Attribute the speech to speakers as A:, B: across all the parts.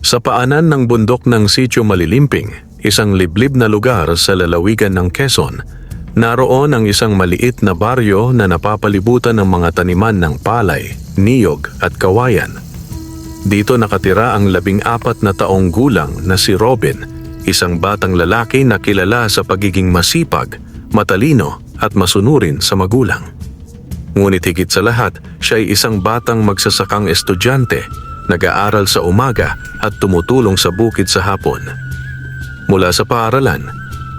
A: Sa paanan ng bundok ng Sitio Malilimping, isang liblib na lugar sa lalawigan ng Quezon, naroon ang isang maliit na baryo na napapalibutan ng mga taniman ng palay, niyog at kawayan. Dito nakatira ang 14 na taong gulang na si Robin, isang batang lalaki na kilala sa pagiging masipag, matalino at masunurin sa magulang. Ngunit higit sa lahat, siya ay isang batang magsasakang estudyante, nag-aaral sa umaga at tumutulong sa bukid sa hapon. Mula sa paaralan,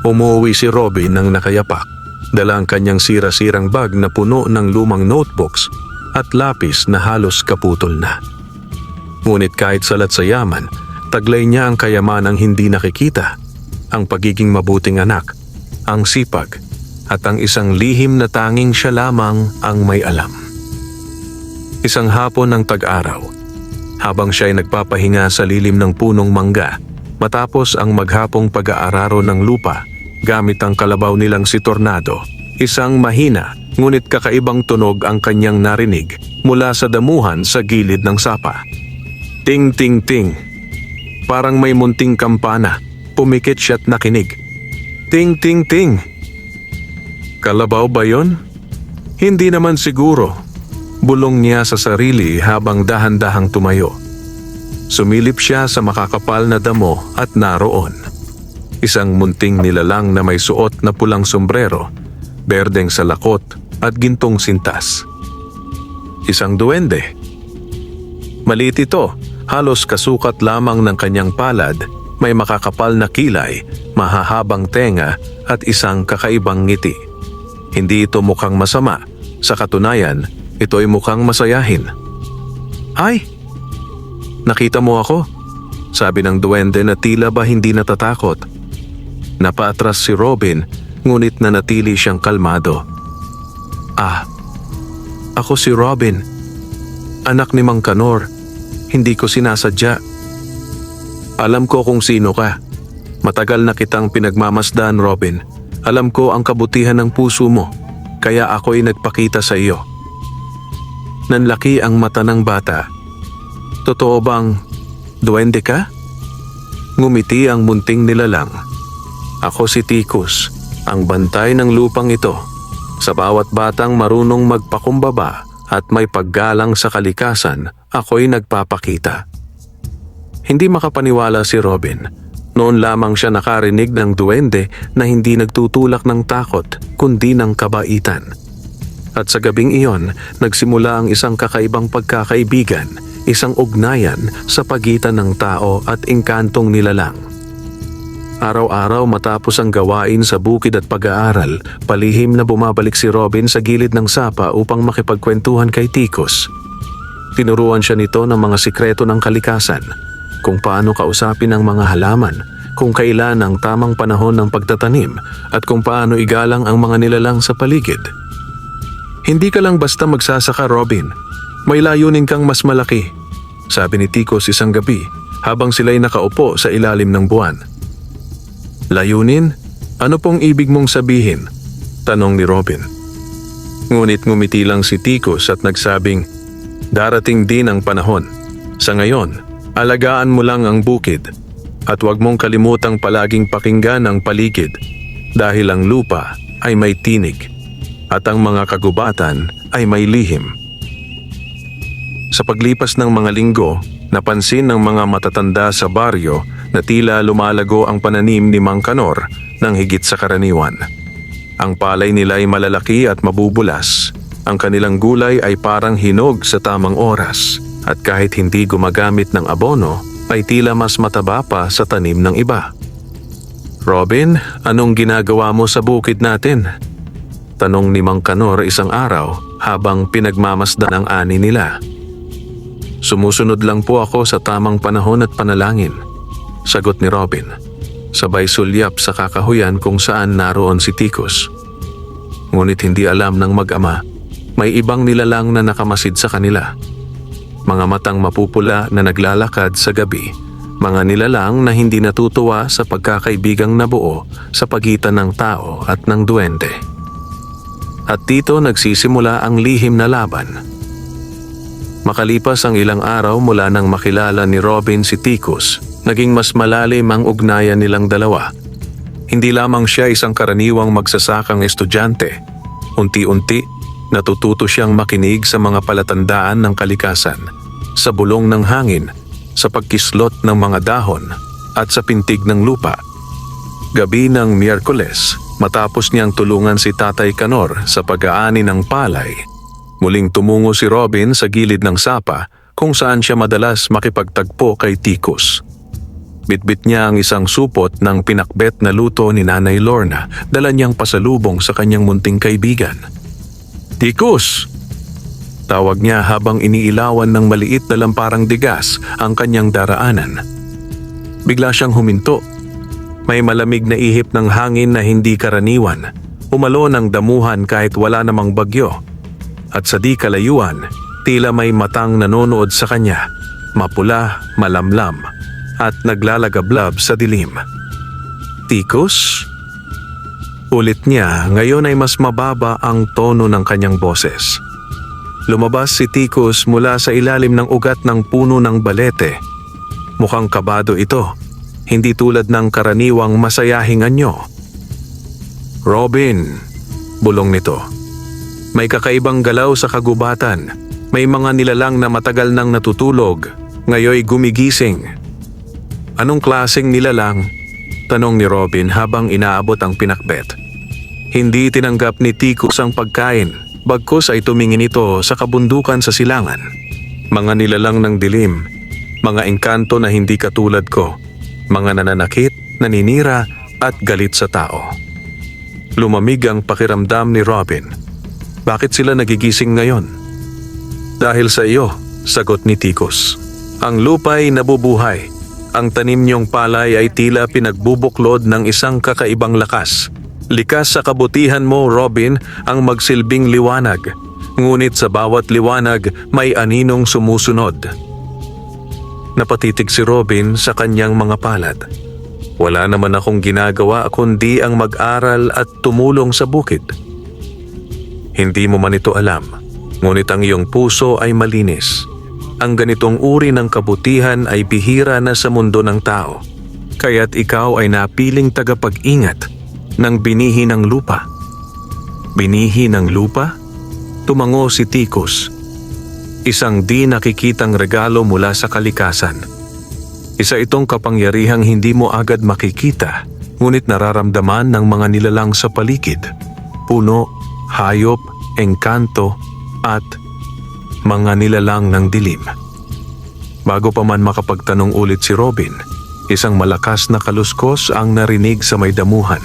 A: umuwi si Robin ng nakayapak. Dala ang kanyang sira-sirang bag na puno ng lumang notebooks at lapis na halos kaputol na. Ngunit kahit salat sa yaman, taglay niya ang kayamanang hindi nakikita, ang pagiging mabuting anak, ang sipag, at ang isang lihim na tanging siya lamang ang may alam. Isang hapon ng tag-araw, habang siya ay nagpapahinga sa lilim ng punong mangga, matapos ang maghapong pag-aararo ng lupa gamit ang kalabaw nilang si Tornado, isang mahina ngunit kakaibang tunog ang kanyang narinig mula sa damuhan sa gilid ng sapa. Ting ting ting. Parang may munting kampana, pumikit siya't nakinig. Ting ting ting. Kalabaw ba yon? Hindi naman siguro. Bulong niya sa sarili habang dahan-dahang tumayo. Sumilip siya sa makakapal na damo at naroon. Isang munting nilalang na may suot na pulang sombrero, berdeng salakot at gintong sintas. Isang duwende. Maliit ito, halos kasukat lamang ng kanyang palad, may makakapal na kilay, mahahabang tenga at isang kakaibang ngiti. Hindi ito mukhang masama, sa katunayan, ito ay mukhang masayahin. Ay! Nakita mo ako? Sabi ng duwende na tila ba hindi natatakot. Napaatras si Robin, ngunit nanatili siyang kalmado. Ah, ako si Robin. Anak ni Mang Kanor. Hindi ko sinasadya. Alam ko kung sino ka. Matagal na kitang pinagmamasdan, Robin. Alam ko ang kabutihan ng puso mo, kaya ako'y nagpakita sa iyo. Nanlaki ang mata ng bata. Totoo bang duwende ka? Ngumiti ang munting nilalang. Ako si Tikus, ang bantay ng lupang ito. Sa bawat batang marunong magpakumbaba at may paggalang sa kalikasan, ako'y nagpapakita. Hindi makapaniwala si Robin. Noon lamang siya nakarinig ng duwende na hindi nagtutulak ng takot kundi ng kabaitan. At sa gabing iyon, nagsimula ang isang kakaibang pagkakaibigan, isang ugnayan sa pagitan ng tao at engkantong nilalang. Araw-araw matapos ang gawain sa bukid at pag-aaral, palihim na bumabalik si Robin sa gilid ng sapa upang makipagkwentuhan kay Tikus. Tinuruan siya nito ng mga sikreto ng kalikasan, kung paano kausapin ang mga halaman, kung kailan ang tamang panahon ng pagtatanim, at kung paano igalang ang mga nilalang sa paligid. Hindi ka lang basta magsasaka, Robin. May layunin kang mas malaki, sabi ni Tikus isang gabi habang sila'y nakaupo sa ilalim ng buwan. Layunin? Ano pong ibig mong sabihin? Tanong ni Robin. Ngunit ngumiti lang si Tikus at nagsabing, darating din ang panahon. Sa ngayon, alagaan mo lang ang bukid at huwag mong kalimutang palaging pakinggan ang paligid dahil ang lupa ay may tinig at ang mga kagubatan ay may lihim. Sa paglipas ng mga linggo, napansin ng mga matatanda sa baryo na tila lumalago ang pananim ni Mang Kanor ng higit sa karaniwan. Ang palay nila ay malalaki at mabubulas. Ang kanilang gulay ay parang hinog sa tamang oras at kahit hindi gumagamit ng abono, ay tila mas mataba pa sa tanim ng iba. Robin, anong ginagawa mo sa bukid natin? Tanong ni Mang Kanor isang araw habang pinagmamasdan ang ani nila. Sumusunod lang po ako sa tamang panahon at panalangin, sagot ni Robin. Sabay sulyap sa kakahuyan kung saan naroon si Tikus. Ngunit hindi alam ng mag-ama, may ibang nilalang na nakamasid sa kanila. Mga matang mapupula na naglalakad sa gabi, mga nilalang na hindi natutuwa sa pagkakaibigang nabuo sa pagitan ng tao at ng duwende. At dito nagsisimula ang lihim na laban. Makalipas ang ilang araw mula nang makilala ni Robin si Ticus, naging mas malalim ang ugnayan nilang dalawa. Hindi lamang siya isang karaniwang magsasakang estudyante. Unti-unti, natututo siyang makinig sa mga palatandaan ng kalikasan, sa bulong ng hangin, sa pagkislot ng mga dahon, at sa pintig ng lupa. Gabi ng Miyerkules, matapos niyang tulungan si Tatay Kanor sa pag-aani ng palay, muling tumungo si Robin sa gilid ng sapa kung saan siya madalas makipagtagpo kay Ticus. Bitbit niya ang isang supot ng pinakbet na luto ni Nanay Lorna, dala niyang pasalubong sa kanyang munting kaibigan. "Ticus!" tawag niya habang iniilawan ng maliit na lamparang digas ang kanyang daraanan. Bigla siyang huminto. May malamig na ihip ng hangin na hindi karaniwan. Umalo ng damuhan kahit wala namang bagyo. At sa di kalayuan, tila may matang nanonood sa kanya, mapula, malamlam, at naglalagablab sa dilim. "Ticus?" Ulit niya, ngayon ay mas mababa ang tono ng kanyang boses. Lumabas si Ticus mula sa ilalim ng ugat ng puno ng balete. Mukhang kabado ito, hindi tulad ng karaniwang masayahing anyo. "Robin," bulong nito. "May kakaibang galaw sa kagubatan. May mga nilalang na matagal nang natutulog, ngayoy gumigising." "Anong klaseng nilalang?" tanong ni Robin habang inaabot ang pinakbet. Hindi tinanggap ni Ticus ang pagkain, bagkus ay tumingin ito sa kabundukan sa silangan. "Mga nilalang ng dilim, mga engkanto na hindi katulad ko, mga nananakit, naninira at galit sa tao." Lumamig ang pakiramdam ni Robin. "Bakit sila nagigising ngayon?" "Dahil sa iyo," sagot ni Ticus. "Ang lupa'y nabubuhay. Ang tanim niyong palay ay tila pinagbubuklod ng isang kakaibang lakas. Likas sa kabutihan mo, Robin, ang magsilbing liwanag. Ngunit sa bawat liwanag may aninong sumusunod." Napatitig si Robin sa kanyang mga palad. "Wala naman akong ginagawa kundi ang mag-aral at tumulong sa bukid." "Hindi mo man ito alam, ngunit ang iyong puso ay malinis. Ang ganitong uri ng kabutihan ay bihira na sa mundo ng tao. Kaya't ikaw ay napiling tagapag-ingat ng binihi ng lupa." "Binihi ng lupa?" tumango si Ticus. "Isang di nakikitang regalo mula sa kalikasan. Isa itong kapangyarihang hindi mo agad makikita, ngunit nararamdaman ng mga nilalang sa paligid. Puno, hayop, engkanto, at mga nilalang ng dilim." Bago pa man makapagtanong ulit si Robin, isang malakas na kaluskos ang narinig sa may damuhan.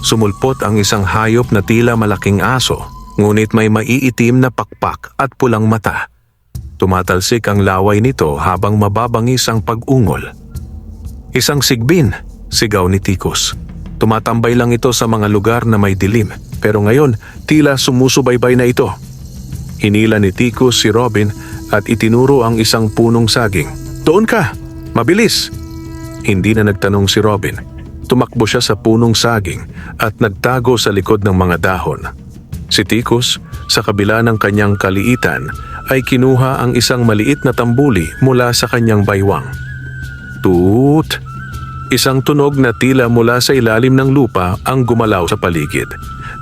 A: Sumulpot ang isang hayop na tila malaking aso, ngunit may maiitim na pakpak at pulang mata. Tumatalsik ang laway nito habang mababangis ang pag-ungol. "Isang sigbin!" sigaw ni Ticus. "Tumatambay lang ito sa mga lugar na may dilim, pero ngayon tila sumusubaybay na ito." Hinila ni Ticus si Robin at itinuro ang isang punong saging. "Doon ka! Mabilis!" Hindi na nagtanong si Robin. Tumakbo siya sa punong saging at nagtago sa likod ng mga dahon. Si Ticus, sa kabila ng kanyang kaliitan, ay kinuha ang isang maliit na tambuli mula sa kanyang baywang. Toot! Isang tunog na tila mula sa ilalim ng lupa ang gumalaw sa paligid.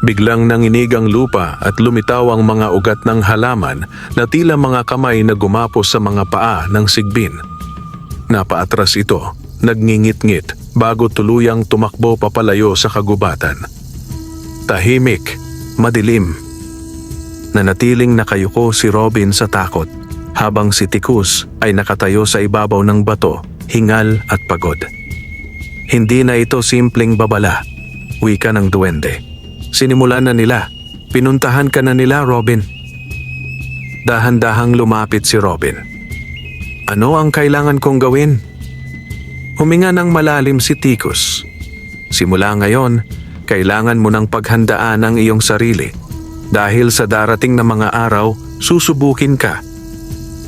A: Biglang nanginig ang lupa at lumitaw ang mga ugat ng halaman na tila mga kamay na gumapos sa mga paa ng sigbin. Napaatras ito, nagngingit-ngit bago tuluyang tumakbo papalayo sa kagubatan. Tahimik, madilim. Nanatiling nakayuko si Robin sa takot, habang si Ticus ay nakatayo sa ibabaw ng bato, hingal at pagod. Hindi na ito simpleng babala, wika ng duwende. Sinimulan na nila. Pinuntahan ka na nila, Robin. Dahan-dahang lumapit si Robin. Ano ang kailangan kong gawin? Huminga ng malalim si Ticus. Simula ngayon, kailangan mo ng paghandaan ang iyong sarili. Dahil sa darating na mga araw, susubukin ka.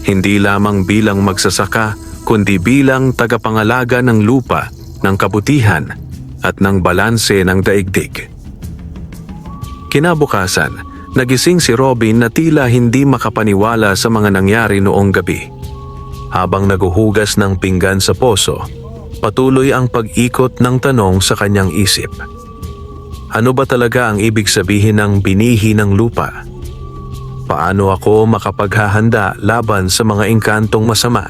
A: Hindi lamang bilang magsasaka, kundi bilang tagapangalaga ng lupa, ng kabutihan, at ng balanse ng daigdig. Kinabukasan, Nagising si Robin na tila hindi makapaniwala sa mga nangyari noong gabi. Habang naguhugas ng pinggan sa poso, patuloy ang pag-ikot ng tanong sa kanyang isip. Ano ba talaga ang ibig sabihin ng binihi ng lupa? Paano ako makapaghahanda laban sa mga engkantong masama?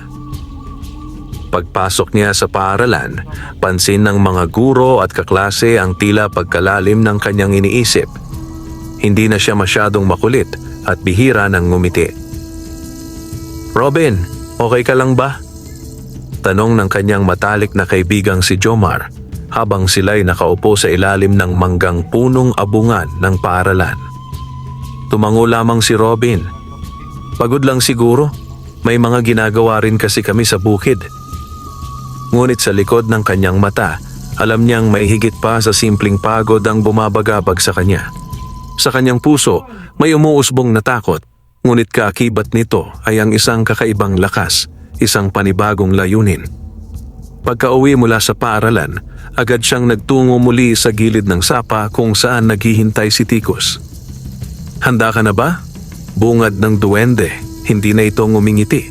A: Pagpasok niya sa paaralan, pansin ng mga guro at kaklase ang tila pagkalalim ng kanyang iniisip. Hindi na siya masyadong makulit at bihira ng ngumiti. "Robin, okay ka lang ba?" Tanong ng kanyang matalik na kaibigang si Jomar habang sila'y nakaupo sa ilalim ng manggang punong abungan ng paaralan. Tumango lamang si Robin. "Pagod lang siguro. May mga ginagawa rin kasi kami sa bukid." Ngunit sa likod ng kanyang mata, alam niyang may higit pa sa simpleng pagod ang bumabagabag sa kanya. Sa kanyang puso, may umuusbong na takot, ngunit kaakibat nito ay ang isang kakaibang lakas, isang panibagong layunin. Pagka-uwi mula sa paaralan, agad siyang nagtungo muli sa gilid ng sapa kung saan naghihintay si Tikus. "Handa ka na ba?" Bungad ng duwende, hindi na ito ngumingiti.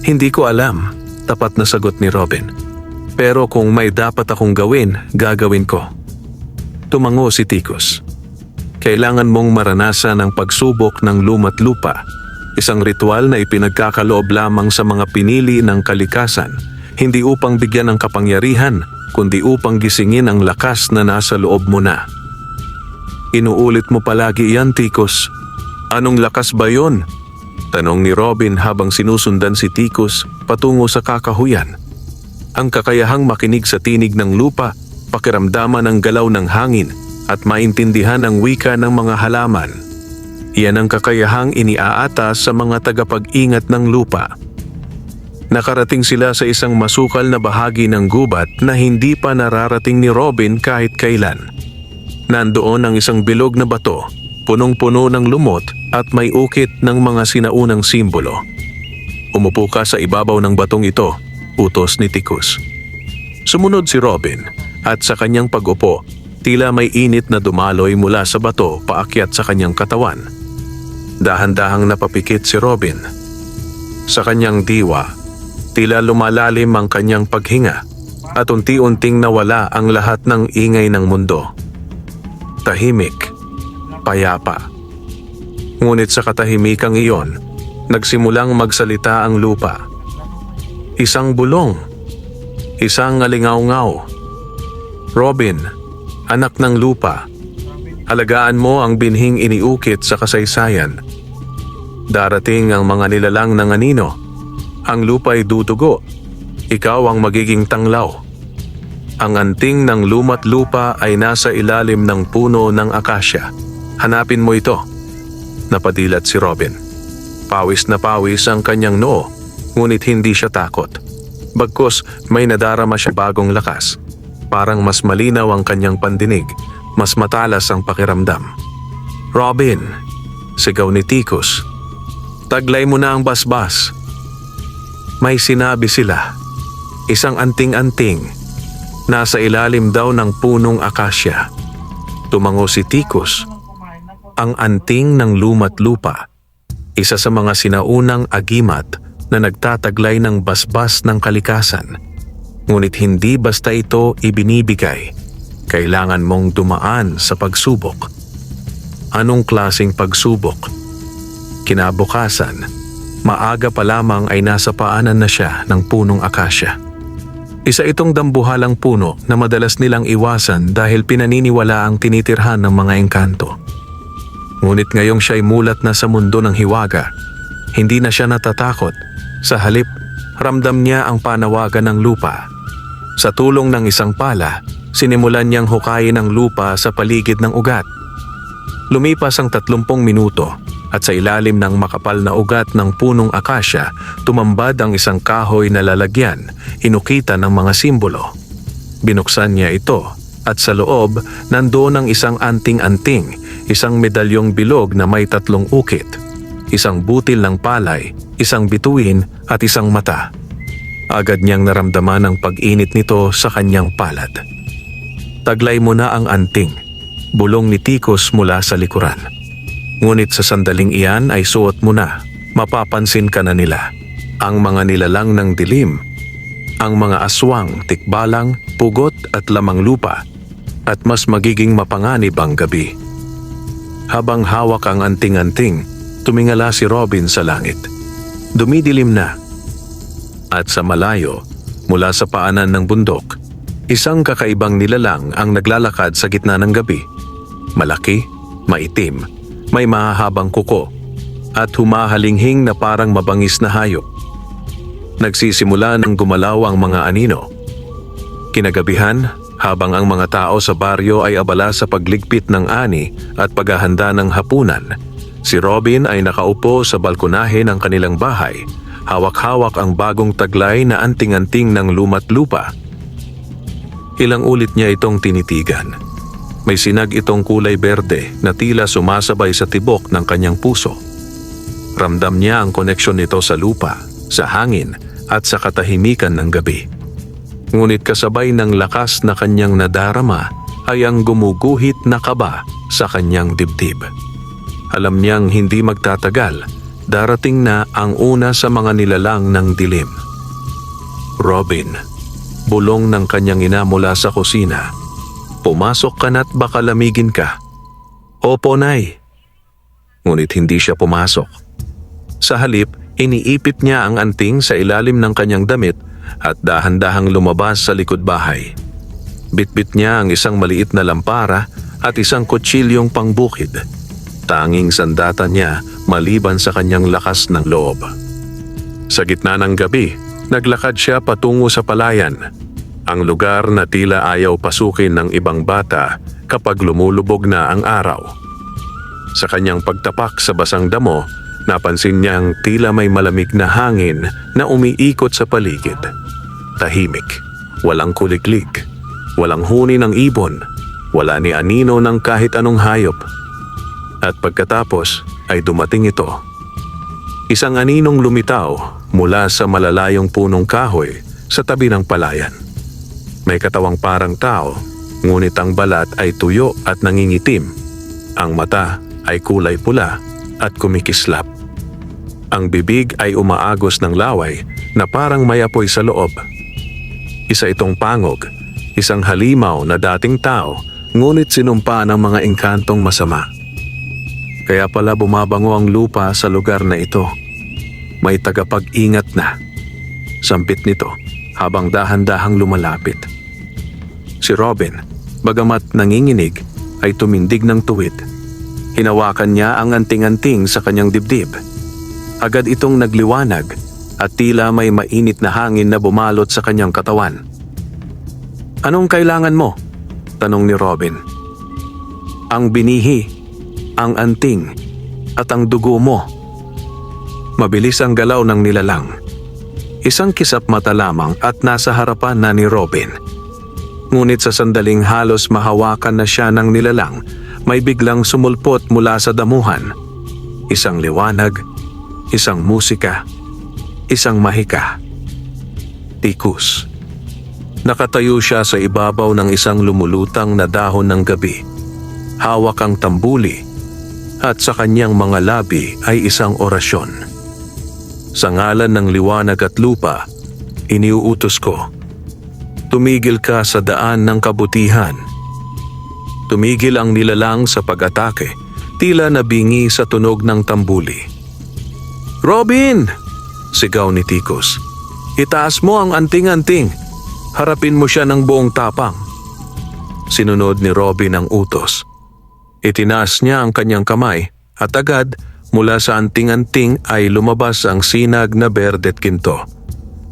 A: "Hindi ko alam," tapat na sagot ni Robin. "Pero kung may dapat akong gawin, gagawin ko." Tumango si Tikus. "Kailangan mong maranasan ang pagsubok ng luma't lupa, isang ritual na ipinagkakaloob lamang sa mga pinili ng kalikasan, hindi upang bigyan ng kapangyarihan, kundi upang gisingin ang lakas na nasa loob mo na." "Inuulit mo palagi yan, Tikus. Anong lakas ba yon?" Tanong ni Robin habang sinusundan si Tikus patungo sa kakahuyan. Ang kakayahang makinig sa tinig ng lupa, pakiramdaman ang galaw ng hangin, at maintindihan ang wika ng mga halaman. Iyan ang kakayahang iniaatas sa mga tagapag-ingat ng lupa. Nakarating sila sa isang masukal na bahagi ng gubat na hindi pa nararating ni Robin kahit kailan. Nandoon ang isang bilog na bato, punong-puno ng lumot at may ukit ng mga sinaunang simbolo. "Umupo ka sa ibabaw ng batong ito," utos ni Tikus. Sumunod si Robin at sa kanyang pag-upo, tila may init na dumaloy mula sa bato paakyat sa kanyang katawan. Dahan-dahang napapikit si Robin. Sa kanyang diwa, tila lumalalim ang kanyang paghinga at unti-unting nawala ang lahat ng ingay ng mundo. Tahimik, payapa. Ngunit sa katahimikang iyon, nagsimulang magsalita ang lupa. Isang bulong, isang alingaw-ngaw. "Robin, anak ng lupa, alagaan mo ang binhing iniukit sa kasaysayan. Darating ang mga nilalang ng anino. Ang lupa'y dudugo. Ikaw ang magiging tanglaw. Ang anting ng luma't lupa ay nasa ilalim ng puno ng akasya. Hanapin mo ito." Napadilat si Robin. Pawis na pawis ang kanyang noo, ngunit hindi siya takot. Bagkus may nadarama siya bagong lakas. Parang mas malinaw ang kanyang pandinig, mas matalas ang pakiramdam. "Robin," sigaw ni Tikus, "taglay mo na ang basbas." May sinabi sila. Isang anting-anting. Nasa ilalim daw ng punong akasya. Tumango si Tikus. Ang anting ng luma't lupa. Isa sa mga sinaunang agimat na nagtataglay ng basbas ng kalikasan. Ngunit hindi basta ito ibinibigay. Kailangan mong dumaan sa pagsubok. Anong klaseng pagsubok? Kinabukasan, maaga pa lamang ay nasa paanan na siya ng punong akasya. Isa itong dambuhalang puno na madalas nilang iwasan dahil pinaniniwala ang tinitirhan ng mga engkanto. Ngunit ngayong siya'y mulat na sa mundo ng hiwaga, hindi na siya natatakot. Sa halip, ramdam niya ang panawagan ng lupa. Sa tulong ng isang pala, sinimulan niyang hukayin ang lupa sa paligid ng ugat. Lumipas ang 30 minuto at sa ilalim ng makapal na ugat ng punong akasya, tumambad ang isang kahoy na lalagyan, inukitan ng mga simbolo. Binuksan niya ito at sa loob nandoon ang isang anting-anting, isang medalyong bilog na may 3 ukit, isang butil ng palay, isang bituin at isang mata. Agad niyang naramdaman ang pag-init nito sa kanyang palad. "Taglay mo na ang anting," bulong ni Tikus mula sa likuran. Ngunit sa sandaling iyan ay suot mo na, mapapansin ka na nila. Ang mga nilalang ng dilim, ang mga aswang, tikbalang, pugot at lamang lupa, at mas magiging mapanganib ang gabi. Habang hawak ang anting-anting, tumingala si Robin sa langit. Dumidilim na. At sa malayo, mula sa paanan ng bundok, isang kakaibang nilalang ang naglalakad sa gitna ng gabi. Malaki, maitim, may mahahabang kuko, at humahalinghing na parang mabangis na hayop. Nagsisimula ng gumalaw ang mga anino. Kinagabihan, habang ang mga tao sa baryo ay abala sa pagligpit ng ani at paghahanda ng hapunan, si Robin ay nakaupo sa balkonahe ng kanilang bahay, hawak-hawak ang bagong taglay na anting-anting ng luma't lupa. Ilang ulit niya itong tinitigan. May sinag itong kulay berde na tila sumasabay sa tibok ng kanyang puso. Ramdam niya ang koneksyon nito sa lupa, sa hangin at sa katahimikan ng gabi. Ngunit kasabay ng lakas na kanyang nadarama ay ang gumuguhit na kaba sa kanyang dibdib. Alam niyang hindi magtatagal, darating na ang una sa mga nilalang ng dilim. Robin, bulong ng kanyang ina mula sa kusina. Pumasok ka na't baka lamigin ka. Opo, Nay. Ngunit hindi siya pumasok. Sa halip, iniipit niya ang anting sa ilalim ng kanyang damit at dahan-dahang lumabas sa likod bahay. Bitbit niya ang isang maliit na lampara at isang kutsilyong pangbukid. Tanging sandata niya maliban sa kanyang lakas ng loob. Sa gitna ng gabi, naglakad siya patungo sa palayan, ang lugar na tila ayaw pasukin ng ibang bata kapag lumulubog na ang araw. Sa kanyang pagtapak sa basang damo, napansin niyang tila may malamig na hangin na umiikot sa paligid. Tahimik, walang kuliglig, walang huni ng ibon, wala ni anino ng kahit anong hayop. At pagkatapos ay dumating ito. Isang aninong lumitaw mula sa malalayong punong kahoy sa tabi ng palayan. May katawang parang tao, ngunit ang balat ay tuyo at nangingitim. Ang mata ay kulay pula at kumikislap. Ang bibig ay umaagos ng laway na parang may apoy sa loob. Isa itong pangog, isang halimaw na dating tao, ngunit sinumpa ng mga engkantong masama. Kaya pala bumabango ang lupa sa lugar na ito. May tagapag-ingat na. Sampit nito habang dahan-dahang lumalapit. Si Robin, bagamat nanginginig, ay tumindig ng tuwid. Hinawakan niya ang anting-anting sa kanyang dibdib. Agad itong nagliwanag at tila may mainit na hangin na bumalot sa kanyang katawan. "Anong kailangan mo?" tanong ni Robin. "Ang binihi, ang anting, at ang dugo mo." Mabilis ang galaw ng nilalang. Isang kisap mata lamang at nasa harapan na ni Robin. Ngunit sa sandaling halos mahawakan na siya ng nilalang, may biglang sumulpot mula sa damuhan. Isang liwanag, isang musika, isang mahika. Tikus. Nakatayo siya sa ibabaw ng isang lumulutang na dahon ng gabi. Hawak ang tambuli at sa kanyang mga labi ay isang orasyon. Sa ngalan ng liwanag at lupa, iniuutos ko. Tumigil ka sa daan ng kabutihan. Tumigil ang nilalang sa pag-atake, tila nabingi sa tunog ng tambuli. "Robin!" sigaw ni Tikus. "Itaas mo ang anting-anting. Harapin mo siya ng buong tapang." Sinunod ni Robin ang utos. Itinaas niya ang kanyang kamay at agad mula sa anting-anting ay lumabas ang sinag na berdet kinto.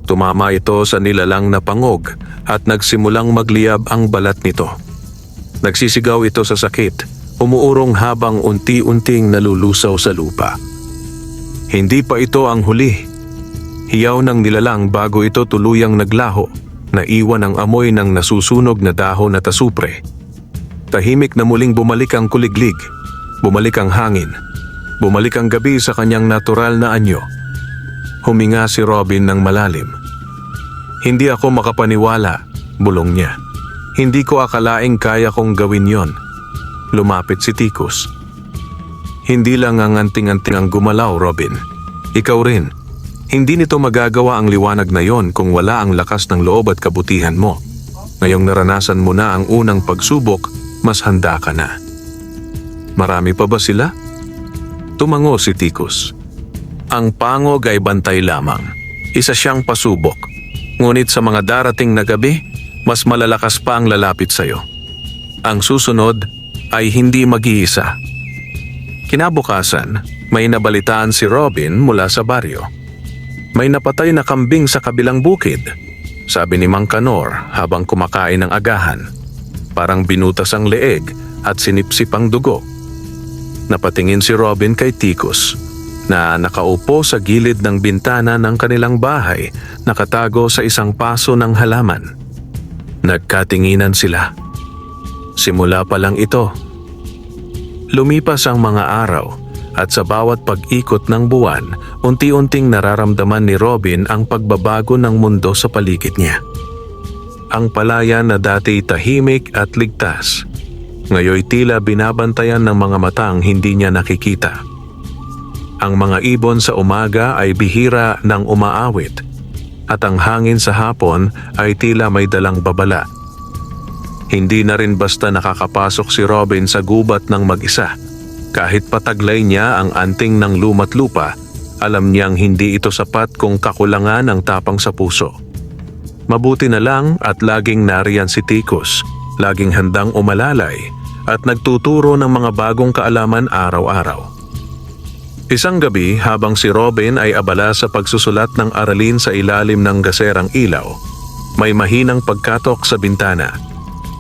A: Tumama ito sa nilalang na pangog at nagsimulang magliyab ang balat nito. Nagsisigaw ito sa sakit, umuurong habang unti-unting nalulusaw sa lupa. Hindi pa ito ang huli. Hiyaw ng nilalang bago ito tuluyang naglaho, naiwan ang amoy ng nasusunog na dahon at asupre. Tahimik na muling bumalik ang kuliglig, bumalik ang hangin, bumalik ang gabi sa kanyang natural na anyo. Huminga si Robin ng malalim. "Hindi ako makapaniwala," bulong niya. "Hindi ko akalaing kaya kong gawin yon." Lumapit si Tikus. Hindi lang ang anting-anting ang gumalaw, Robin. Ikaw rin. Hindi nito magagawa ang liwanag na yon kung wala ang lakas ng loob at kabutihan mo. Ngayong naranasan mo na ang unang pagsubok, mas handa ka na. Marami pa ba sila? Tumango si Tikus. Ang pangog ay bantay lamang. Isa siyang pasubok. Ngunit sa mga darating na gabi, mas malalakas pa ang lalapit sa'yo. Ang susunod ay hindi mag-iisa. Kinabukasan, may nabalitaan si Robin mula sa baryo. May napatay na kambing sa kabilang bukid, sabi ni Mang Kanor habang kumakain ng agahan. Parang binutas ang leeg at sinipsip ang dugo. Napatingin si Robin kay Tikus na nakaupo sa gilid ng bintana ng kanilang bahay, nakatago sa isang paso ng halaman. Nagkatinginan sila. Simula pa lang ito. Lumipas ang mga araw at sa bawat pag-ikot ng buwan, unti-unting nararamdaman ni Robin ang pagbabago ng mundo sa paligid niya. Ang palayan na dati tahimik at ligtas, ngayoy tila binabantayan ng mga matang hindi niya nakikita. Ang mga ibon sa umaga ay bihira ng umaawit at ang hangin sa hapon ay tila may dalang babala. Hindi na rin basta nakakapasok si Robin sa gubat ng mag-isa. Kahit pataglay niya ang anting ng luma't lupa, alam niyang hindi ito sapat kung kakulangan ang tapang sa puso. Mabuti na lang at laging nariyan si Tikus, laging handang umalalay at nagtuturo ng mga bagong kaalaman araw-araw. Isang gabi habang si Robin ay abala sa pagsusulat ng aralin sa ilalim ng gaserang ilaw, may mahinang pagkatok sa bintana.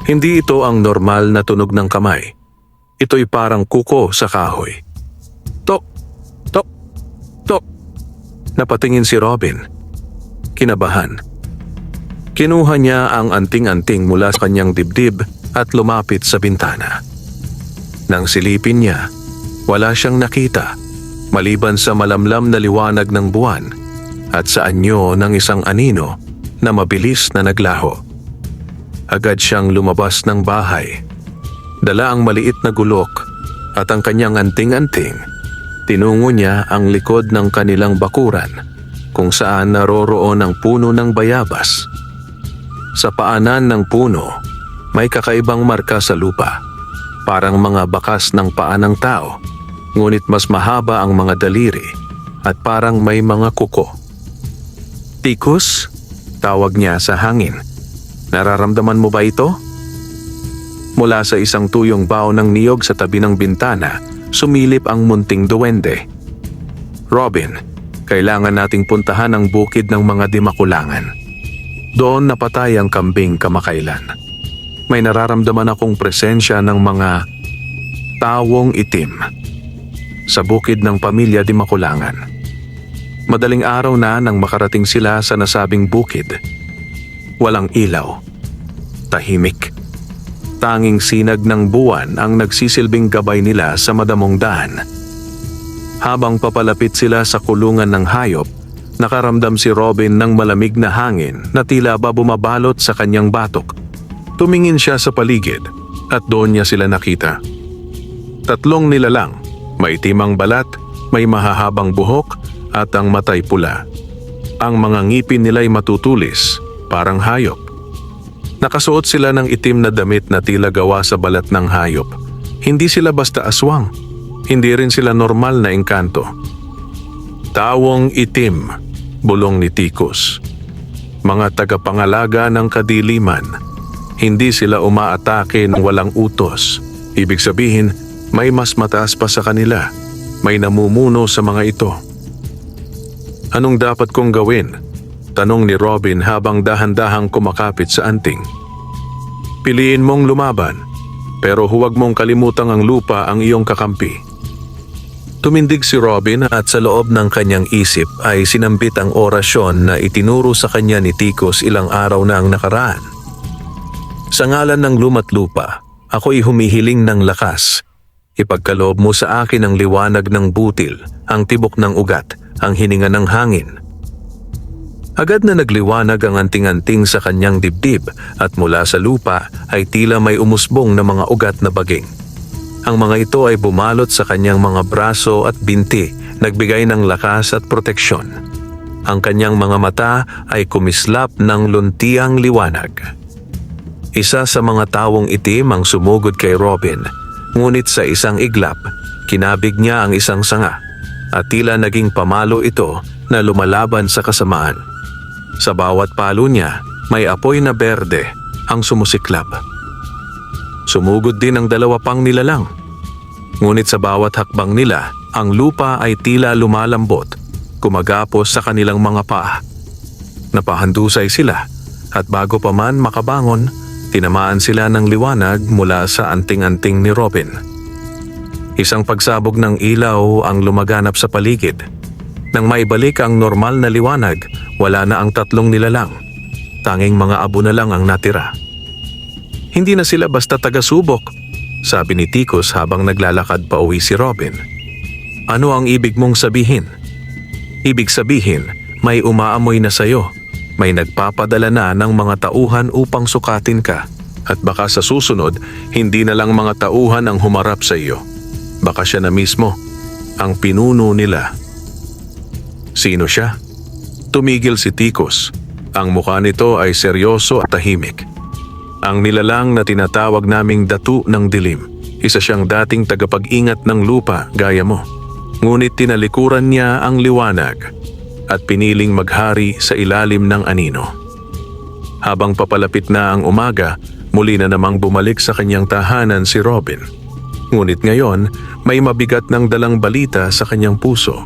A: Hindi ito ang normal na tunog ng kamay. Ito'y parang kuko sa kahoy. Tok! Tok! Tok! Napatingin si Robin. Kinabahan. Kinuha niya ang anting-anting mula sa kanyang dibdib at lumapit sa bintana. Nang silipin niya, wala siyang nakita maliban sa malamlam na liwanag ng buwan at sa anyo ng isang anino na mabilis na naglaho. Agad siyang lumabas ng bahay. Dala ang maliit na gulok at ang kanyang anting-anting. Tinungo niya ang likod ng kanilang bakuran kung saan naroroon ang puno ng bayabas. Sa paanan ng puno, may kakaibang marka sa lupa. Parang mga bakas ng paa ng tao, ngunit mas mahaba ang mga daliri at parang may mga kuko. Tikus, tawag niya sa hangin. Nararamdaman mo ba ito? Mula sa isang tuyong bao ng niyog sa tabi ng bintana, sumilip ang munting duwende. Robin, kailangan nating puntahan ang bukid ng mga dimakulangan. Doon napatay ang kambing kamakailan. May nararamdaman akong presensya ng mga tawong itim sa bukid ng pamilya Dimakulangan. Madaling araw na nang makarating sila sa nasabing bukid. Walang ilaw. Tahimik. Tanging sinag ng buwan ang nagsisilbing gabay nila sa madamong daan. Habang papalapit sila sa kulungan ng hayop, nakaramdam si Robin ng malamig na hangin na tila ba bumabalot sa kanyang batok. Tumingin siya sa paligid at doon niya sila nakita. Tatlong nilalang, may timang balat, may mahahabang buhok at ang matay pula. Ang mga ngipin nila'y matutulis, parang hayop. Nakasuot sila ng itim na damit na tila gawa sa balat ng hayop. Hindi sila basta aswang. Hindi rin sila normal na engkanto. Tawong itim, bulong ni Tikus. Mga tagapangalaga ng kadiliman. Hindi sila umaatake ng walang utos. Ibig sabihin, may mas mataas pa sa kanila. May namumuno sa mga ito. Anong dapat kong gawin? Tanong ni Robin habang dahan-dahang kumakapit sa anting. Piliin mong lumaban, pero huwag mong kalimutang ang lupa ang iyong kakampi. Tumindig si Robin at sa loob ng kanyang isip ay sinambit ang orasyon na itinuro sa kanya ni Tikus ilang araw na ang nakaraan. Sa ngalan ng luma't lupa, ako'y humihiling ng lakas. Ipagkaloob mo sa akin ang liwanag ng butil, ang tibok ng ugat, ang hininga ng hangin. Agad na nagliwanag ang anting-anting sa kanyang dibdib at mula sa lupa ay tila may umusbong na mga ugat na baging. Ang mga ito ay bumalot sa kanyang mga braso at binti, nagbigay ng lakas at proteksyon. Ang kanyang mga mata ay kumislap ng luntiang liwanag. Isa sa mga tawong itim ang sumugod kay Robin, ngunit sa isang iglap, kinabig niya ang isang sanga at tila naging pamalo ito na lumalaban sa kasamaan. Sa bawat palo niya, may apoy na berde ang sumusiklab. Sumugod din ang dalawa pang nilalang. Ngunit sa bawat hakbang nila, ang lupa ay tila lumalambot, kumagapos sa kanilang mga paa. Napahandusay sila at bago pa man makabangon, tinamaan sila ng liwanag mula sa anting-anting ni Robin. Isang pagsabog ng ilaw ang lumaganap sa paligid. Nang maibalik ang normal na liwanag, wala na ang tatlong nilalang. Tanging mga abo na lang ang natira. Hindi na sila basta taga-subok, sabi ni Ticos habang naglalakad pa uwi si Robin. Ano ang ibig mong sabihin? Ibig sabihin, may umaamoy na sayo. May nagpapadala na ng mga tauhan upang sukatin ka. At baka sa susunod, hindi na lang mga tauhan ang humarap sa iyo. Baka siya na mismo, ang pinuno nila. Sino siya? Tumigil si Ticos. Ang mukha nito ay seryoso at tahimik. Ang nilalang na tinatawag naming datu ng dilim. Isa siyang dating tagapag-ingat ng lupa gaya mo. Ngunit tinalikuran niya ang liwanag at piniling maghari sa ilalim ng anino. Habang papalapit na ang umaga, muli na namang bumalik sa kanyang tahanan si Robin. Ngunit ngayon, may mabigat ng dalang balita sa kanyang puso.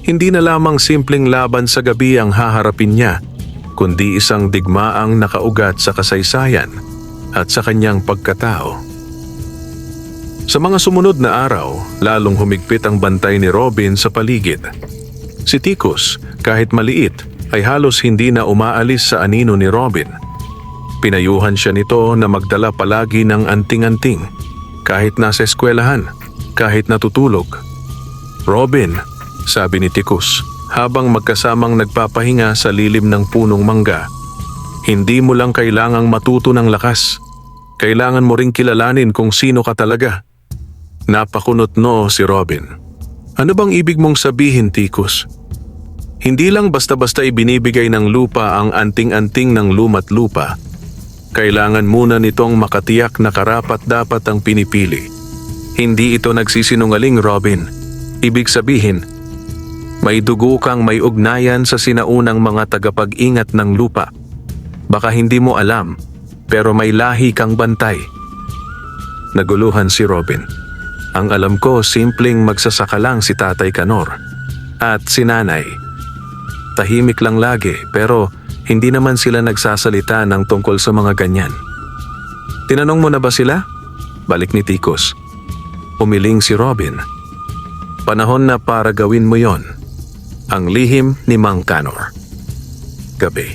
A: Hindi na lamang simpleng laban sa gabi ang haharapin niya, kundi isang digmaang nakaugat sa kasaysayan at sa kanyang pagkatao. Sa mga sumunod na araw, lalong humigpit ang bantay ni Robin sa paligid. Si Ticos, kahit maliit, ay halos hindi na umaalis sa anino ni Robin. Pinayuhan siya nito na magdala palagi ng anting-anting, kahit nasa eskwelahan, kahit natutulog. Robin, sabi ni Ticos, habang magkasamang nagpapahinga sa lilim ng punong mangga, hindi mo lang kailangang matuto ng lakas. Kailangan mo ring kilalanin kung sino ka talaga. Napakunot noo si Robin. Ano bang ibig mong sabihin, Ticos? Hindi lang basta-basta ibinibigay ng lupa ang anting-anting ng luma't lupa. Kailangan muna nitong makatiyak na karapat-dapat ang pinipili. Hindi ito nagsisinungaling, Robin. Ibig sabihin, may dugo kang may ugnayan sa sinaunang mga tagapag-ingat ng lupa. Baka hindi mo alam, pero may lahi kang bantay. Naguluhan si Robin. Ang alam ko, simpleng magsasaka lang si Tatay Kanor. At si Nanay. Tahimik lang lagi, pero hindi naman sila nagsasalita ng tungkol sa mga ganyan. Tinanong mo na ba sila? Balik ni Ticos. Umiling si Robin. Panahon na para gawin mo yon. Ang lihim ni Mang Kanor. Gabi.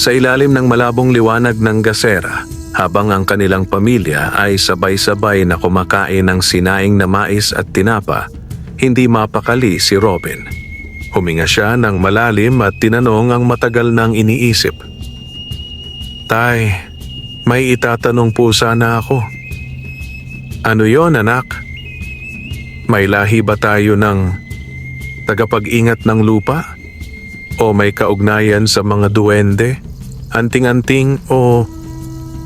A: Sa ilalim ng malabong liwanag ng gasera, habang ang kanilang pamilya ay sabay-sabay na kumakain ng sinaing na mais at tinapa, hindi mapakali si Robin. Huminga siya ng malalim at tinanong ang matagal nang iniisip. Tay, may itatanong po sana ako. Ano yon, anak? May lahi ba tayo ng tagapag-ingat ng lupa? O may kaugnayan sa mga duwende, anting-anting o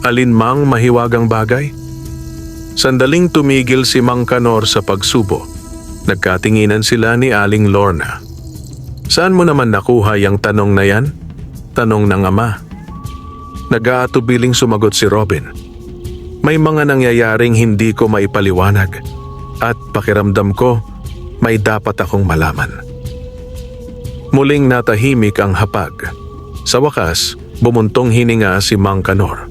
A: alinmang mahiwagang bagay? Sandaling tumigil si Mang Kanor sa pagsubo. Nagkatinginan sila ni Aling Lorna. Saan mo naman nakuha yung tanong na yan? Tanong ng ama. Nag-aatubiling sumagot si Robin. May mga nangyayaring hindi ko maipaliwanag at pakiramdam ko may dapat akong malaman. Muling natahimik ang hapag. Sa wakas, bumuntong hininga si Mang Kanor.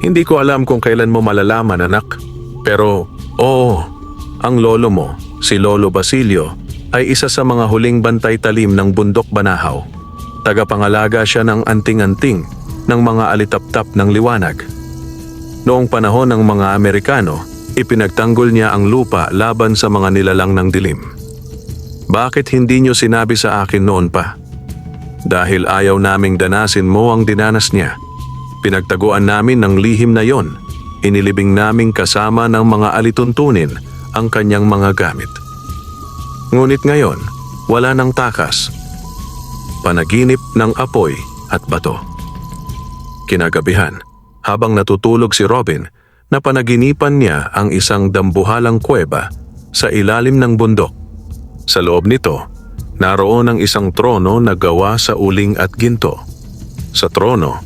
A: Hindi ko alam kung kailan mo malalaman, anak. Pero, oo, ang lolo mo, si Lolo Basilio, ay isa sa mga huling bantay talim ng bundok Banahaw. Tagapangalaga siya ng anting-anting ng mga alitaptap ng liwanag. Noong panahon ng mga Amerikano, ipinagtanggol niya ang lupa laban sa mga nilalang ng dilim. Bakit hindi niyo sinabi sa akin noon pa? Dahil ayaw naming danasin mo ang dinanas niya. Pinagtaguan namin ng lihim na yon. inilibing naming kasama ng mga alituntunin ang kanyang mga gamit. Ngunit ngayon, wala nang takas. Panaginip ng apoy at bato. Kinagabihan, habang natutulog si Robin, napanaginipan niya ang isang dambuhalang kuweba sa ilalim ng bundok. Sa loob nito, naroon ang isang trono na gawa sa uling at ginto. Sa trono,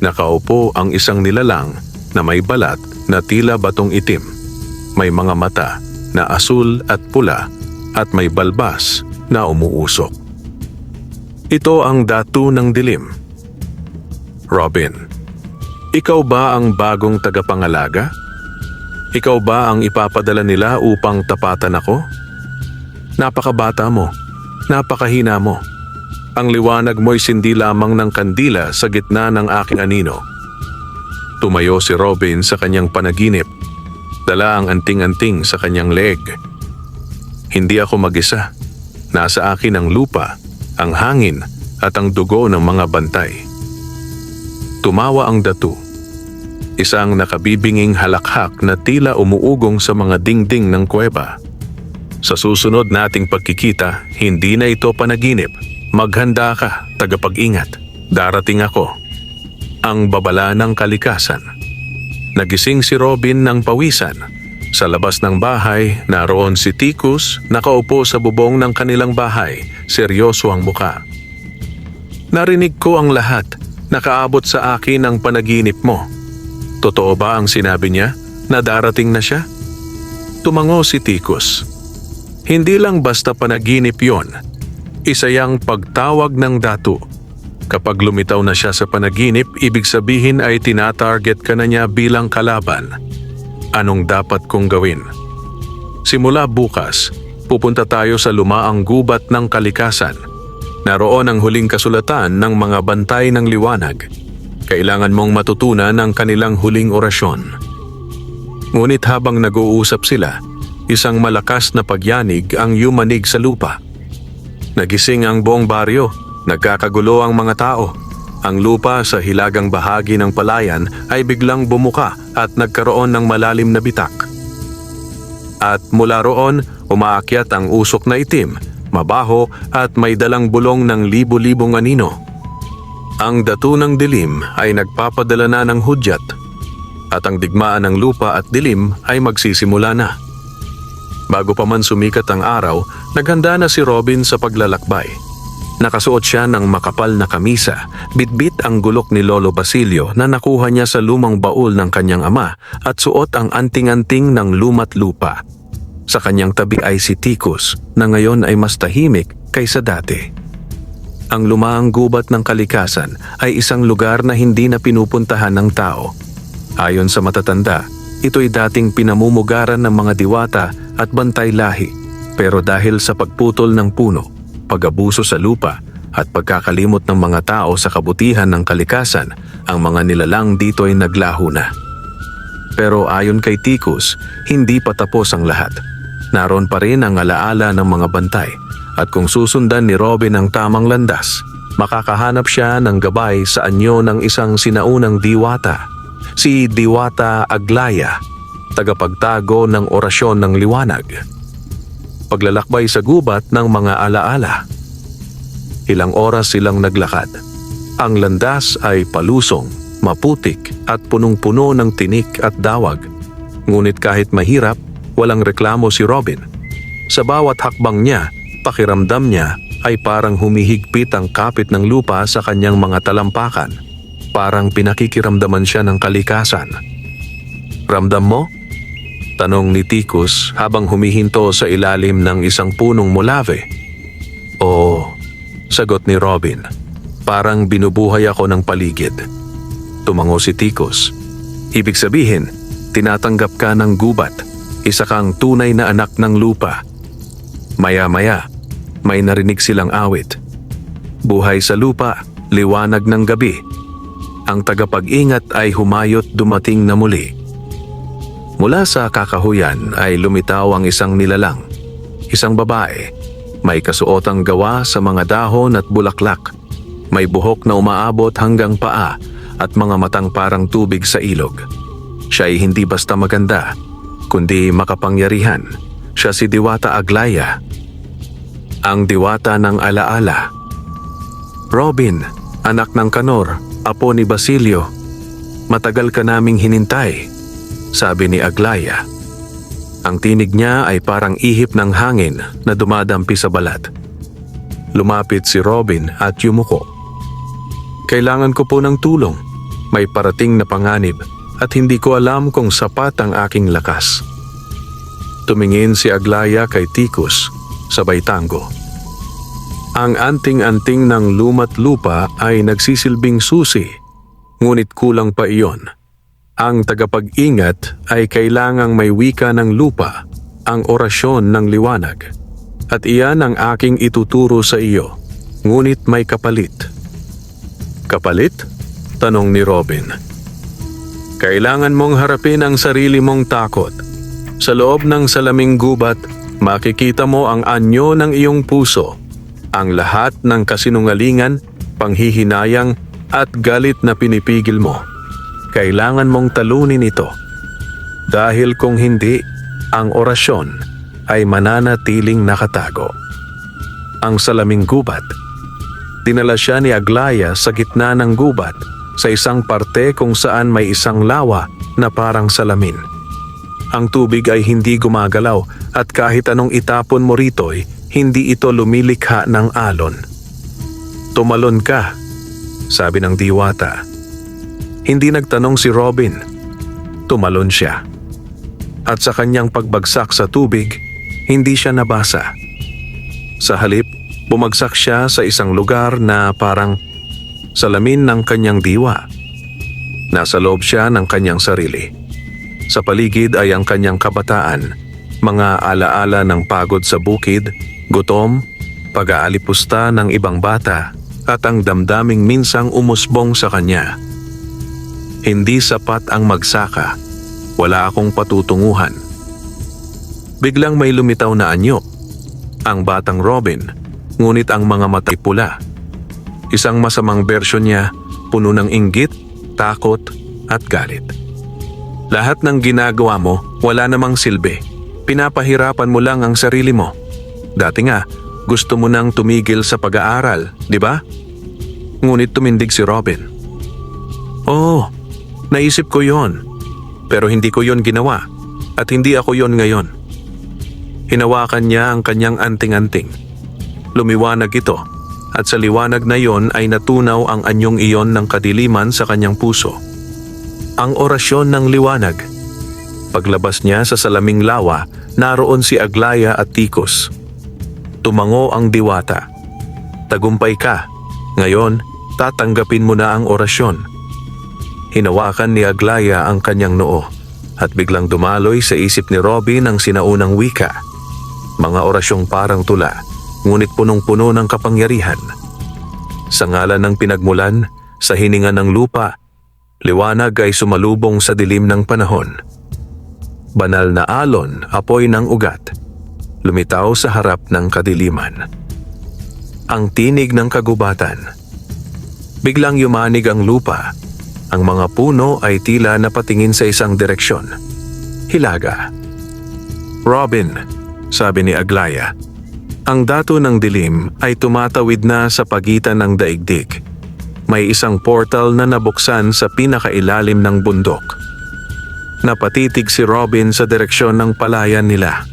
A: nakaupo ang isang nilalang na may balat na tila batong itim. May mga mata na asul at pula at may balbas na umuusok. Ito ang datu ng dilim. Robin, ikaw ba ang bagong tagapangalaga? Ikaw ba ang ipapadala nila upang tapatan ako? Napakabata mo, napakahina mo. Ang liwanag mo'y sindi lamang ng kandila sa gitna ng aking anino. Tumayo si Robin sa kanyang panaginip. Dala ang anting-anting sa kanyang leeg. Hindi ako mag-isa. Nasa akin ang lupa, ang hangin at ang dugo ng mga bantay. Tumawa ang datu. Isang nakabibinging halakhak na tila umuugong sa mga dingding ng kuweba. Sa susunod nating pagkikita, hindi na ito panaginip. Maghanda ka, tagapag-ingat. Darating ako. Ang babala ng kalikasan. Nagising si Robin ng pawisan. Sa labas ng bahay, naroon si Tikus, nakaupo sa bubong ng kanilang bahay. Seryoso ang muka. Narinig ko ang lahat. Nakaabot sa akin ang panaginip mo. Totoo ba ang sinabi niya na darating na siya? Tumango si Tikus. Hindi lang basta panaginip yon. Isa yang pagtawag ng datu. Kapag lumitaw na siya sa panaginip, ibig sabihin ay tinatarget ka na niya bilang kalaban. Anong dapat kong gawin? Simula bukas, pupunta tayo sa lumaang gubat ng kalikasan. Naroon ang huling kasulatan ng mga bantay ng liwanag. Kailangan mong matutunan ang kanilang huling orasyon. Ngunit habang nag-uusap sila, isang malakas na pagyanig ang yumanig sa lupa. Nagising ang buong baryo, nagkakagulo ang mga tao. Ang lupa sa hilagang bahagi ng palayan ay biglang bumuka at nagkaroon ng malalim na bitak. At mula roon, umaakyat ang usok na itim, mabaho at may dalang bulong ng libo-libong anino. Ang datu ng dilim ay nagpapadala na ng hudyat at ang digmaan ng lupa at dilim ay magsisimula na. Bago pa man sumikat ang araw, naghanda na si Robin sa paglalakbay. Nakasuot siya ng makapal na kamisa, bitbit ang gulok ni Lolo Basilio na nakuha niya sa lumang baul ng kanyang ama at suot ang anting-anting ng lumat lupa. Sa kanyang tabi ay si Tikus na ngayon ay mas tahimik kaysa dati. Ang lumaang gubat ng kalikasan ay isang lugar na hindi na pinupuntahan ng tao. Ayon sa matatanda, ito'y dating pinamumugaran ng mga diwata at bantay lahi. Pero dahil sa pagputol ng puno, pag-abuso sa lupa at pagkakalimot ng mga tao sa kabutihan ng kalikasan, ang mga nilalang dito ay naglaho na. Pero ayon kay Tikus, hindi pa tapos ang lahat. Naroon pa rin ang alaala ng mga bantay at kung susundan ni Robin ang tamang landas, makakahanap siya ng gabay sa anyo ng isang sinaunang diwata, si Diwata Aglaya, tagapagtago ng orasyon ng liwanag. Paglalakbay sa gubat ng mga alaala. Ilang oras silang naglakad. Ang landas ay palusong, maputik at punong-puno ng tinik at dawag. Ngunit kahit mahirap, walang reklamo si Robin. Sa bawat hakbang niya, pakiramdam niya ay parang humihigpit ang kapit ng lupa sa kanyang mga talampakan. Parang pinakikiramdaman siya ng kalikasan. Ramdam mo? Tanong ni Tikus habang humihinto sa ilalim ng isang punong molave. Oo, sagot ni Robin. Parang binubuhay ako ng paligid. Tumango si Tikus. Ibig sabihin, tinatanggap ka ng gubat. Isa kang tunay na anak ng lupa. Maya-maya, may narinig silang awit. Buhay sa lupa, liwanag ng gabi. Ang tagapag-ingat ay humayot dumating na muli. Mula sa kakahuyan ay lumitaw ang isang nilalang. Isang babae, may kasuotang gawa sa mga dahon at bulaklak. May buhok na umaabot hanggang paa at mga matang parang tubig sa ilog. Siya ay hindi basta maganda, kundi makapangyarihan. Siya si Diwata Aglaya, ang diwata ng alaala. Robin, anak ng Kanor, apo ni Basilio, matagal ka naming hinintay, sabi ni Aglaya. Ang tinig niya ay parang ihip ng hangin na dumadampi sa balat. Lumapit si Robin at yumuko. Kailangan ko po ng tulong. May parating na panganib at hindi ko alam kung sapat ang aking lakas. Tumingin si Aglaya kay Ticus, sabay tango. Ang anting-anting ng lumat lupa ay nagsisilbing susi, ngunit kulang pa iyon. Ang tagapag-ingat ay kailangang may wika ng lupa, ang orasyon ng liwanag. At iyan ang aking ituturo sa iyo, ngunit may kapalit. Kapalit? Tanong ni Robin. Kailangan mong harapin ang sarili mong takot. Sa loob ng salaming gubat, makikita mo ang anyo ng iyong puso. Ang lahat ng kasinungalingan, panghihinayang at galit na pinipigil mo. Kailangan mong talunin ito. Dahil kung hindi, ang orasyon ay mananatiling nakatago. Ang salaming gubat. Dinala siya ni Aglaya sa gitna ng gubat sa isang parte kung saan may isang lawa na parang salamin. Ang tubig ay hindi gumagalaw at kahit anong itapon mo rito'y hindi ito lumilikha ng alon. Tumalon ka, sabi ng diwata. Hindi nagtanong si Robin. Tumalon siya. At sa kanyang pagbagsak sa tubig, hindi siya nabasa. Sa halip, bumagsak siya sa isang lugar na parang salamin ng kanyang diwa. Nasa loob siya ng kanyang sarili. Sa paligid ay ang kanyang kabataan, mga alaala ng pagod sa bukid, gutom, pag-aalipusta ng ibang bata, at ang damdaming minsang umusbong sa kanya. Hindi sapat ang magsaka. Wala akong patutunguhan. Biglang may lumitaw na anyo. Ang batang Robin, ngunit ang mga mata'y pula. Isang masamang bersyon niya, puno ng inggit, takot, at galit. Lahat ng ginagawa mo, wala namang silbi. Pinapahirapan mo lang ang sarili mo. Dati nga, gusto mo nang tumigil sa pag-aaral, di ba? Ngunit tumindig si Robin. Oo, naisip ko yon. Pero hindi ko yon ginawa at hindi ako yon ngayon. Hinawakan niya ang kanyang anting-anting. Lumiwanag ito at sa liwanag na yon ay natunaw ang anyong iyon ng kadiliman sa kanyang puso. Ang orasyon ng liwanag. Paglabas niya sa salaming lawa, naroon si Aglaya at Ticus. Tumango ang diwata. Tagumpay ka. Ngayon, tatanggapin mo na ang orasyon. Hinawakan ni Aglaya ang kanyang noo at biglang dumaloy sa isip ni Robin ang sinaunang wika. Mga orasyong parang tula, ngunit punong-puno ng kapangyarihan. Sa ngalan ng pinagmulan, sa hininga ng lupa, liwanag ay sumalubong sa dilim ng panahon. Banal na alon, apoy ng ugat, lumitaw sa harap ng kadiliman. Ang tinig ng kagubatan. Biglang yumanig ang lupa. Ang mga puno ay tila napatingin sa isang direksyon. Hilaga. Robin, sabi ni Aglaya, ang dato ng dilim ay tumatawid na sa pagitan ng daigdig. May isang portal na nabuksan sa pinakailalim ng bundok. Napatitig si Robin sa direksyon ng palayan nila.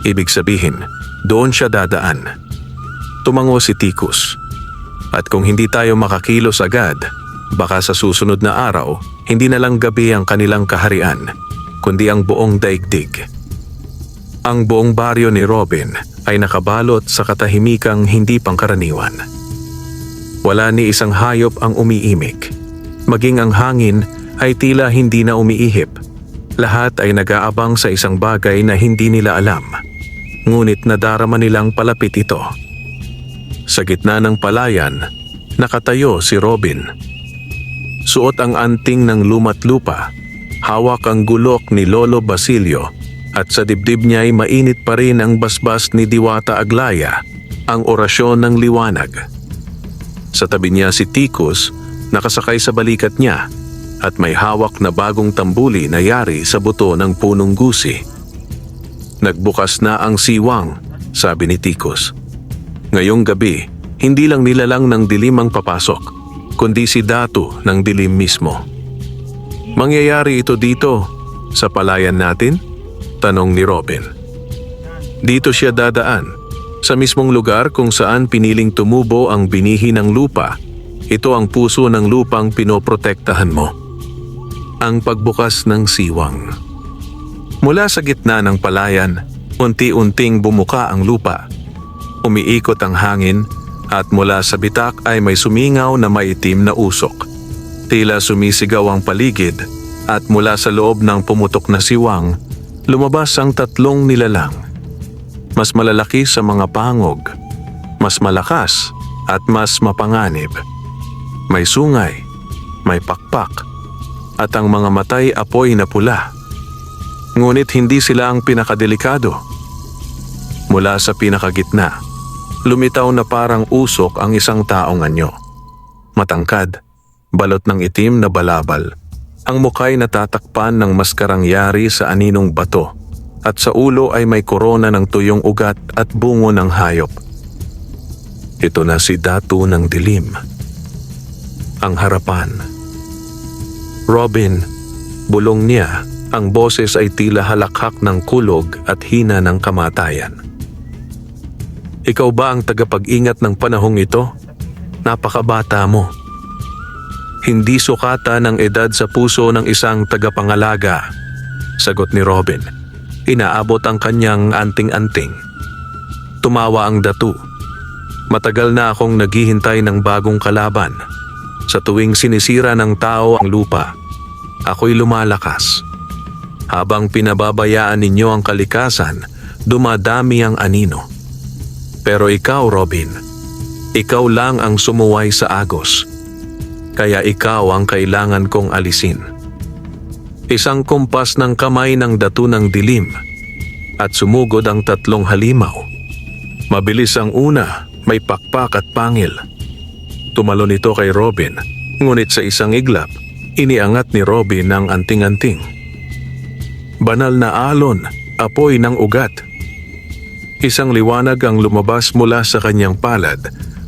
A: Ibig sabihin, doon siya dadaan. Tumango si Ticus. At kung hindi tayo makakilos agad, baka sa susunod na araw, hindi na lang gabi ang kanilang kaharian, kundi ang buong daigdig. Ang buong baryo ni Robin ay nakabalot sa katahimikang hindi pangkaraniwan. Wala ni isang hayop ang umiimik. Maging ang hangin ay tila hindi na umiihip. Lahat ay nag-aabang sa isang bagay na hindi nila alam. Ngunit nadarama nilang palapit ito. Sa gitna ng palayan, nakatayo si Robin. Suot ang anting ng lumat lupa, hawak ang gulok ni Lolo Basilio, at sa dibdib niya ay mainit pa rin ang basbas ni Diwata Aglaya, ang orasyon ng liwanag. Sa tabi niya si Ticus, nakasakay sa balikat niya, at may hawak na bagong tambuli na yari sa buto ng punong gusi. Nagbukas na ang siwang, sabi ni Tikos. Ngayong gabi, hindi lang nilalang ng dilim ang papasok, kundi si Datu ng dilim mismo. Mangyayari ito dito, sa palayan natin? Tanong ni Robin. Dito siya dadaan, sa mismong lugar kung saan piniling tumubo ang binihi ng lupa. Ito ang puso ng lupang pinoprotektahan mo. Ang pagbukas ng siwang. Mula sa gitna ng palayan, unti-unting bumuka ang lupa. Umiikot ang hangin at mula sa bitak ay may sumingaw na maitim na usok. Tila sumisigaw ang paligid at mula sa loob ng pumutok na siwang, lumabas ang tatlong nilalang. Mas malalaki sa mga pangog, mas malakas at mas mapanganib. May sungay, may pakpak, at ang mga matay apoy na pula. Ngunit hindi sila ang pinakadelikado. Mula sa pinakagitna, lumitaw na parang usok ang isang taong anyo. Matangkad, balot ng itim na balabal. Ang muka'y natatakpan ng maskarang yari sa aninong bato at sa ulo ay may korona ng tuyong ugat at bungo ng hayop. Ito na si Datu ng dilim. Ang harapan. Robin, bulong niya, ang boses ay tila halakhak ng kulog at hina ng kamatayan. Ikaw ba ang tagapag-ingat ng panahong ito? Napakabata mo. Hindi sukata ng edad sa puso ng isang tagapangalaga, sagot ni Robin. Inaabot ang kanyang anting-anting. Tumawa ang Datu. Matagal na akong naghihintay ng bagong kalaban. Sa tuwing sinisira ng tao ang lupa, ako'y lumalakas. Habang pinababayaan ninyo ang kalikasan, dumadami ang anino. Pero ikaw, Robin, ikaw lang ang sumuway sa agos. Kaya ikaw ang kailangan kong alisin. Isang kumpas ng kamay ng Datu ng dilim at sumugod ang tatlong halimaw. Mabilis ang una, may pakpak at pangil. Tumalon ito kay Robin, ngunit sa isang iglap, iniangat ni Robin ang anting-anting. Banal na alon, apoy ng ugat. Isang liwanag ang lumabas mula sa kanyang palad,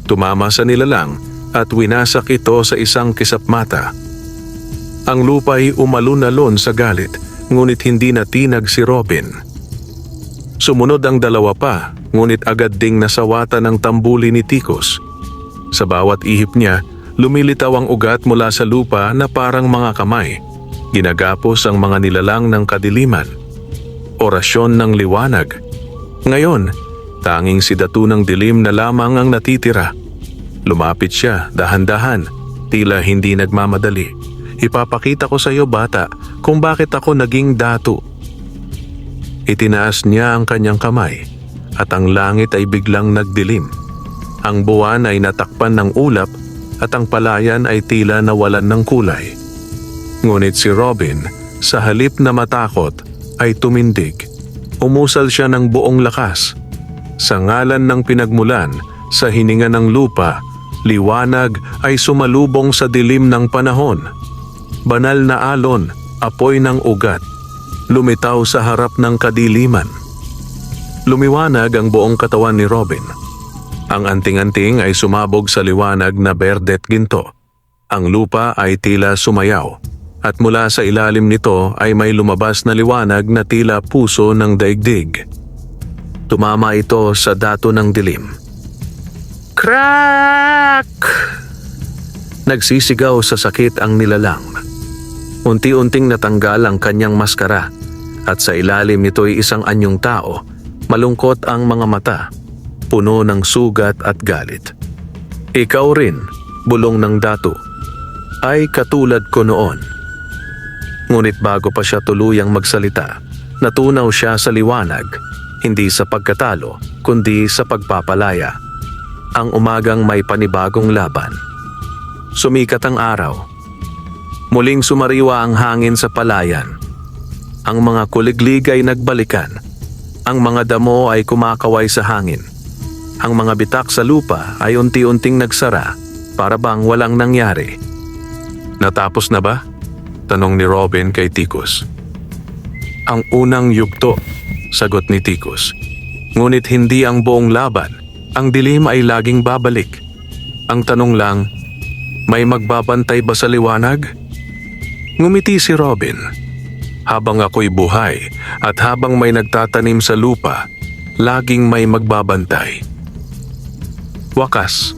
A: tumama sa nilalang at winasak ito sa isang kisapmata. Ang lupa'y umalun-alon sa galit, ngunit hindi natinag si Robin. Sumunod ang dalawa pa, ngunit agad ding nasawata ng tambuli ni Tikos. Sa bawat ihip niya, lumilitaw ang ugat mula sa lupa na parang mga kamay. Ginagapos ang mga nilalang ng kadiliman. Orasyon ng liwanag. Ngayon, tanging si Datu ng dilim na lamang ang natitira. Lumapit siya, dahan-dahan, tila hindi nagmamadali. Ipapakita ko sa iyo, bata, kung bakit ako naging Datu. Itinaas niya ang kanyang kamay at ang langit ay biglang nagdilim. Ang buwan ay natakpan ng ulap at ang palayan ay tila nawalan ng kulay. Ngunit si Robin, sa halip na matakot, ay tumindig. Umusal siya ng buong lakas. Sa ngalan ng pinagmulan, sa hininga ng lupa, liwanag ay sumalubong sa dilim ng panahon. Banal na alon, apoy ng ugat, lumitaw sa harap ng kadiliman. Lumiwanag ang buong katawan ni Robin. Ang anting-anting ay sumabog sa liwanag na berdet ginto. Ang lupa ay tila sumayaw, at mula sa ilalim nito ay may lumabas na liwanag na tila puso ng daigdig. Tumama ito sa Datu ng dilim. Crack! Nagsisigaw sa sakit ang nilalang. Unti-unting natanggal ang kanyang maskara at sa ilalim nito'y isang anyong tao. Malungkot ang mga mata, puno ng sugat at galit. Ikaw rin, bulong ng Datu, ay katulad ko noon. Ngunit bago pa siya tuluyang magsalita, natunaw siya sa liwanag, hindi sa pagkatalo, kundi sa pagpapalaya. Ang umagang may panibagong laban. Sumikat ang araw. Muling sumariwa ang hangin sa palayan. Ang mga kuliglig ay nagbalikan. Ang mga damo ay kumakaway sa hangin. Ang mga bitak sa lupa ay unti-unting nagsara para bang walang nangyari. Natapos na ba? Tanong ni Robin kay Tikus. Ang unang yugto, sagot ni Tikus. Ngunit hindi ang buong laban. Ang dilim ay laging babalik. Ang tanong lang, may magbabantay ba sa liwanag? Ngumiti si Robin. Habang ako'y buhay at habang may nagtatanim sa lupa, laging may magbabantay. Wakas,